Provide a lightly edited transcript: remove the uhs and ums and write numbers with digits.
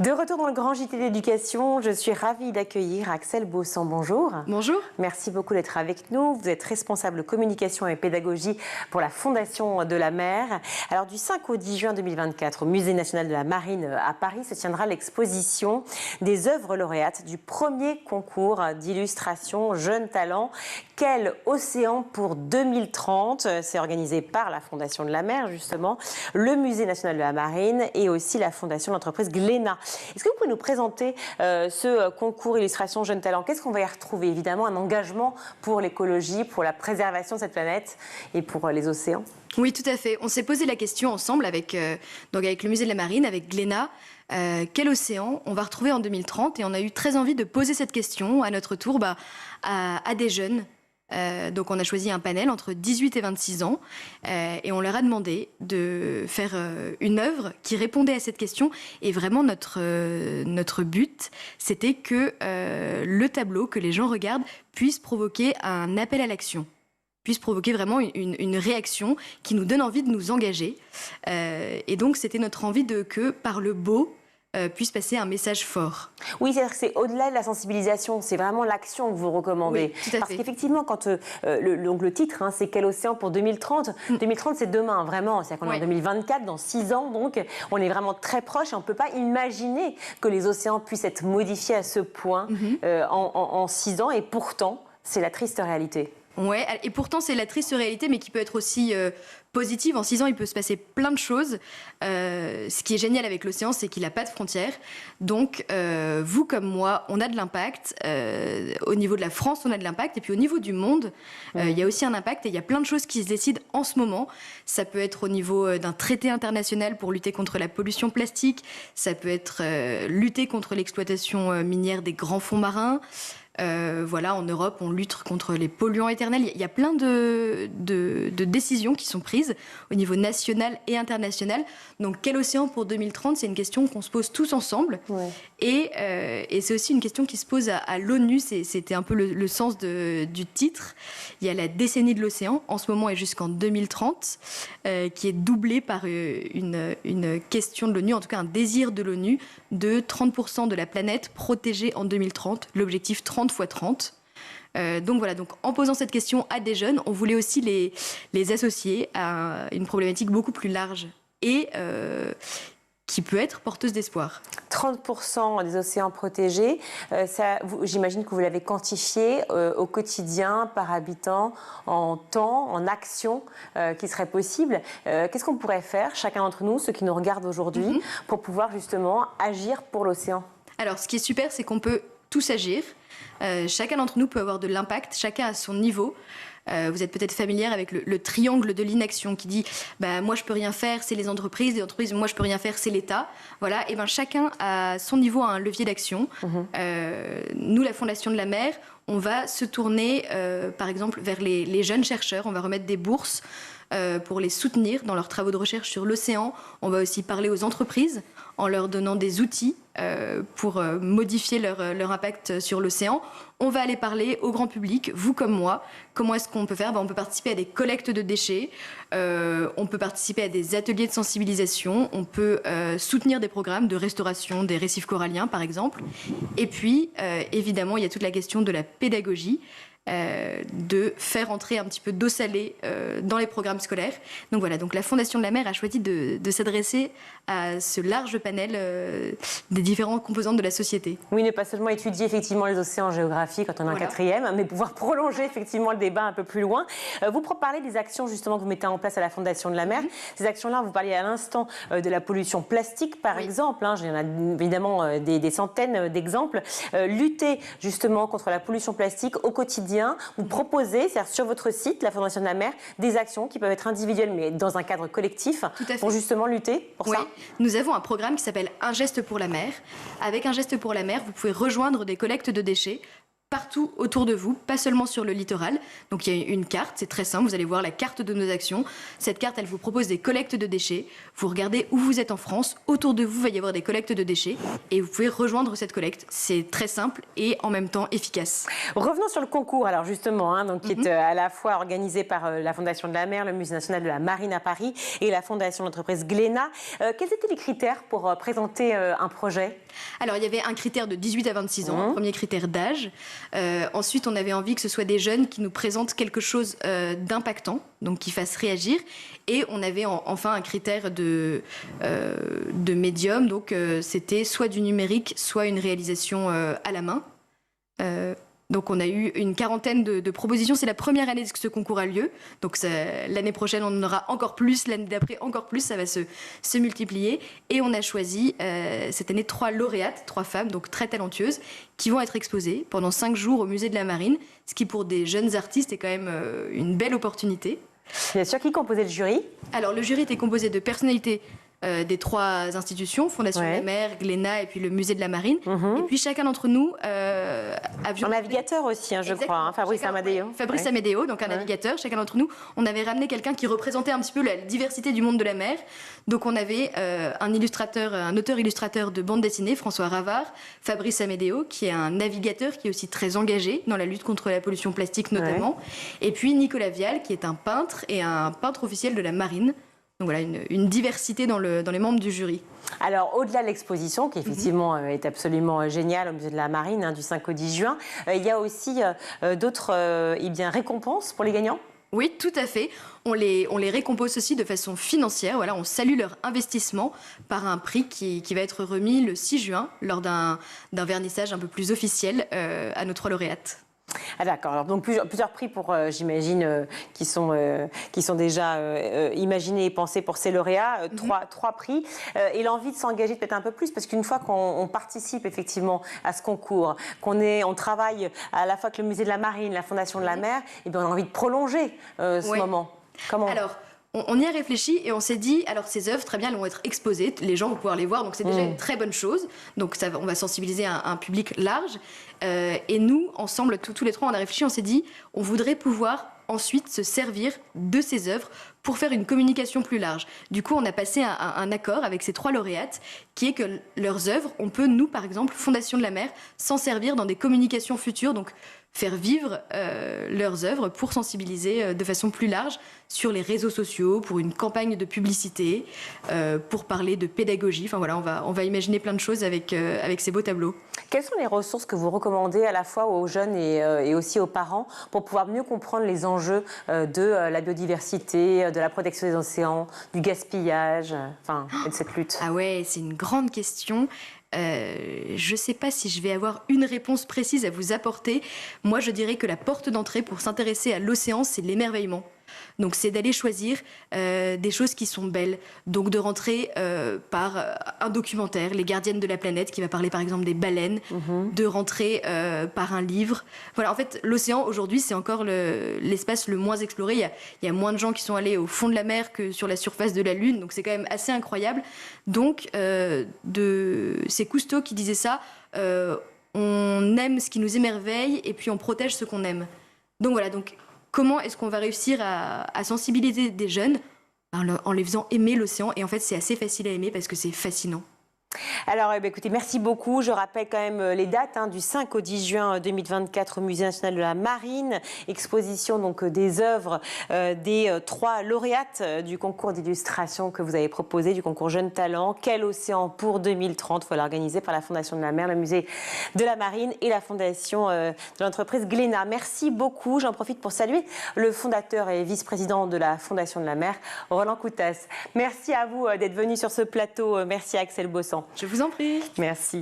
De retour dans le grand JT d'éducation, je suis ravie d'accueillir Axelle Baussan. Bonjour. Bonjour. Merci beaucoup d'être avec nous. Vous êtes responsable communication et pédagogie pour la Fondation de la Mer. Alors du 5 au 10 juin 2024, au Musée national de la Marine à Paris, se tiendra l'exposition des œuvres lauréates du premier concours d'illustration Jeunes Talents. Quel océan pour 2030? C'est organisé par la Fondation de la Mer, justement, le Musée national de la Marine et aussi la Fondation de l'entreprise Glénat. Est-ce que vous pouvez nous présenter ce concours illustration Jeunes Talents? Qu'est-ce qu'on va y retrouver? Évidemment, un engagement pour l'écologie, pour la préservation de cette planète et pour les océans. Oui, tout à fait. On s'est posé la question ensemble avec le Musée de la Marine, avec Glénat. Quel océan on va retrouver en 2030? Et on a eu très envie de poser cette question à notre tour à des jeunes. Donc on a choisi un panel entre 18 et 26 ans et on leur a demandé de faire une œuvre qui répondait à cette question. Et vraiment notre but, c'était que le tableau que les gens regardent puisse provoquer un appel à l'action, puisse provoquer vraiment une réaction qui nous donne envie de nous engager. Et donc c'était notre envie que par le beau, puisse passer un message fort. Oui, c'est-à-dire que c'est au-delà de la sensibilisation, c'est vraiment l'action que vous recommandez. Oui, tout à Parce fait. qu'effectivement, quand le titre, c'est Quel océan pour 2030 2030, c'est demain, vraiment. C'est-à-dire qu'on est en 2024, dans 6 ans, donc on est vraiment très proche et on ne peut pas imaginer que les océans puissent être modifiés à ce point en 6 ans. Et pourtant, c'est la triste réalité. Ouais, et pourtant c'est la triste réalité, mais qui peut être aussi positive. En 6 ans, il peut se passer plein de choses. Ce qui est génial avec l'océan, c'est qu'il n'a pas de frontières. Donc, vous comme moi, on a de l'impact. Au niveau de la France, on a de l'impact. Et puis au niveau du monde, il y a aussi un impact. Et il y a plein de choses qui se décident en ce moment. Ça peut être au niveau d'un traité international pour lutter contre la pollution plastique. Ça peut être lutter contre l'exploitation minière des grands fonds marins. En Europe, on lutte contre les polluants éternels. Il y a plein de décisions qui sont prises au niveau national et international. Donc, quel océan pour 2030? C'est une question qu'on se pose tous ensemble. Ouais. Et c'est aussi une question qui se pose à l'ONU. C'était un peu le sens du titre. Il y a la décennie de l'océan, en ce moment et jusqu'en 2030, qui est doublée par une question de l'ONU, en tout cas un désir de l'ONU, de 30% de la planète protégée en 2030. L'objectif 30 x 30. Donc en posant cette question à des jeunes, on voulait aussi les associer à une problématique beaucoup plus large et qui peut être porteuse d'espoir. 30% des océans protégés, j'imagine que vous l'avez quantifié au quotidien, par habitant, en temps, en action qui serait possible. Qu'est-ce qu'on pourrait faire, chacun d'entre nous, ceux qui nous regardent aujourd'hui, pour pouvoir justement agir pour l'océan? Alors, ce qui est super, c'est qu'on peut tous agir. Chacun d'entre nous peut avoir de l'impact, chacun à son niveau. Vous êtes peut-être familière avec le triangle de l'inaction qui dit moi je peux rien faire, c'est les entreprises, moi je peux rien faire, c'est l'État. Voilà, et chacun à son niveau a un levier d'action. Nous, la Fondation de la Mer, on va se tourner par exemple vers les jeunes chercheurs, on va remettre des bourses pour les soutenir dans leurs travaux de recherche sur l'océan. On va aussi parler aux entreprises en leur donnant des outils pour modifier leur impact sur l'océan. On va aller parler au grand public, vous comme moi. Comment est-ce qu'on peut faire? On peut participer à des collectes de déchets, on peut participer à des ateliers de sensibilisation, on peut soutenir des programmes de restauration des récifs coralliens, par exemple. Et puis, évidemment, il y a toute la question de la pédagogie. De faire entrer un petit peu d'eau salée dans les programmes scolaires. Donc voilà, donc la Fondation de la Mer a choisi de s'adresser à ce large panel des différentes composantes de la société. Oui, ne pas seulement étudier effectivement les océans en géographie quand on est en quatrième, mais pouvoir prolonger effectivement le débat un peu plus loin. Vous parlez des actions justement que vous mettez en place à la Fondation de la Mer. Ces actions-là, vous parliez à l'instant de la pollution plastique par exemple. Il y en a évidemment des centaines d'exemples. Lutter justement contre la pollution plastique au quotidien. Vous proposez, c'est-à-dire sur votre site, la Fondation de la Mer, des actions qui peuvent être individuelles, mais dans un cadre collectif, pour justement lutter pour ça. Nous avons un programme qui s'appelle Un geste pour la mer. Avec Un geste pour la mer, vous pouvez rejoindre des collectes de déchets partout autour de vous, pas seulement sur le littoral. Donc il y a une carte, c'est très simple, vous allez voir la carte de nos actions. Cette carte, elle vous propose des collectes de déchets. Vous regardez où vous êtes en France, autour de vous, il va y avoir des collectes de déchets et vous pouvez rejoindre cette collecte. C'est très simple et en même temps efficace. Revenons sur le concours, alors justement, donc, qui est à la fois organisé par la Fondation de la Mer, le Musée national de la Marine à Paris et la Fondation d'entreprise Glénat. Quels étaient les critères pour présenter un projet ? Alors, il y avait un critère de 18 à 26 ans, premier critère d'âge. Ensuite, on avait envie que ce soit des jeunes qui nous présentent quelque chose d'impactant, donc qui fassent réagir. Et on avait enfin un critère de médium, donc c'était soit du numérique, soit une réalisation à la main. Donc on a eu une quarantaine de propositions. C'est la première année que ce concours a lieu. Donc l'année prochaine, on en aura encore plus. L'année d'après, encore plus. Ça va se multiplier. Et on a choisi cette année 3 lauréates, 3 femmes, donc très talentueuses, qui vont être exposées pendant 5 jours au musée de la Marine. Ce qui, pour des jeunes artistes, est quand même une belle opportunité. Bien sûr, qui composait le jury ? Alors le jury était composé de personnalités des 3 institutions, Fondation de la Mer, Glénat et puis le Musée de la Marine. Et puis chacun d'entre nous avions... Un navigateur aussi, je crois, Fabrice Amédéo. Fabrice Amédéo, donc un navigateur. Chacun d'entre nous, on avait ramené quelqu'un qui représentait un petit peu la diversité du monde de la mer. Donc on avait un auteur-illustrateur de bande dessinée, François Ravard, Fabrice Amédéo, qui est un navigateur qui est aussi très engagé dans la lutte contre la pollution plastique notamment. Et puis Nicolas Vial, qui est un peintre et un peintre officiel de la marine. Donc voilà, une diversité dans les membres du jury. Alors, au-delà de l'exposition, qui effectivement est absolument géniale au Musée de la Marine, du 5 au 10 juin, il y a aussi d'autres récompenses pour les gagnants ? Oui, tout à fait. On les récompense aussi de façon financière. Voilà, on salue leur investissement par un prix qui va être remis le 6 juin lors d'un vernissage un peu plus officiel à nos 3 lauréates. Ah d'accord, alors donc plusieurs prix pour, j'imagine, qui sont déjà imaginés et pensés pour ces lauréats, 3 prix, et l'envie de s'engager peut-être un peu plus, parce qu'une fois qu'on participe effectivement à ce concours, on travaille à la fois avec le Musée de la Marine, la Fondation de la Mer, et bien on a envie de prolonger ce moment. Comment ? Alors, on y a réfléchi et on s'est dit, alors ces œuvres, très bien, elles vont être exposées, les gens vont pouvoir les voir, donc c'est déjà une très bonne chose. Donc on va sensibiliser un public large. Et nous, ensemble, tous les 3, on a réfléchi, on s'est dit, on voudrait pouvoir ensuite se servir de ces œuvres pour faire une communication plus large. Du coup, on a passé un accord avec ces 3 lauréates, qui est que leurs œuvres, on peut, nous, par exemple, Fondation de la Mer, s'en servir dans des communications futures, donc faire vivre leurs œuvres pour sensibiliser de façon plus large sur les réseaux sociaux, pour une campagne de publicité, pour parler de pédagogie. Enfin voilà, on va imaginer plein de choses avec ces beaux tableaux. Quelles sont les ressources que vous recommandez à la fois aux jeunes et aussi aux parents pour pouvoir mieux comprendre les enjeux de la biodiversité, de la protection des océans, du gaspillage, et de cette lutte ? Ah ouais, c'est une grande question. Je ne sais pas si je vais avoir une réponse précise à vous apporter. Moi, je dirais que la porte d'entrée pour s'intéresser à l'océan, c'est l'émerveillement. Donc, c'est d'aller choisir des choses qui sont belles. Donc, de rentrer par un documentaire, Les Gardiennes de la planète, qui va parler par exemple des baleines, de rentrer par un livre. Voilà, en fait, l'océan aujourd'hui, c'est encore l'espace le moins exploré. Il y a moins de gens qui sont allés au fond de la mer que sur la surface de la Lune. Donc, c'est quand même assez incroyable. Donc, c'est Cousteau qui disait ça. On aime ce qui nous émerveille et puis on protège ce qu'on aime. Donc voilà, comment est-ce qu'on va réussir à sensibiliser des jeunes en les faisant aimer l'océan ? Et en fait, c'est assez facile à aimer parce que c'est fascinant. Alors, écoutez, merci beaucoup. Je rappelle quand même les dates, du 5 au 10 juin 2024 au Musée national de la Marine. Exposition donc des œuvres des 3 lauréates du concours d'illustration que vous avez proposé, du concours Jeunes Talents. Quel océan pour 2030 ? Voilà, organisé par la Fondation de la Mer, le Musée de la Marine et la Fondation de l'entreprise Glénat. Merci beaucoup. J'en profite pour saluer le fondateur et vice-président de la Fondation de la Mer, Roland Coutas. Merci à vous d'être venu sur ce plateau. Merci à Axel Bossan. Je vous en prie. Merci.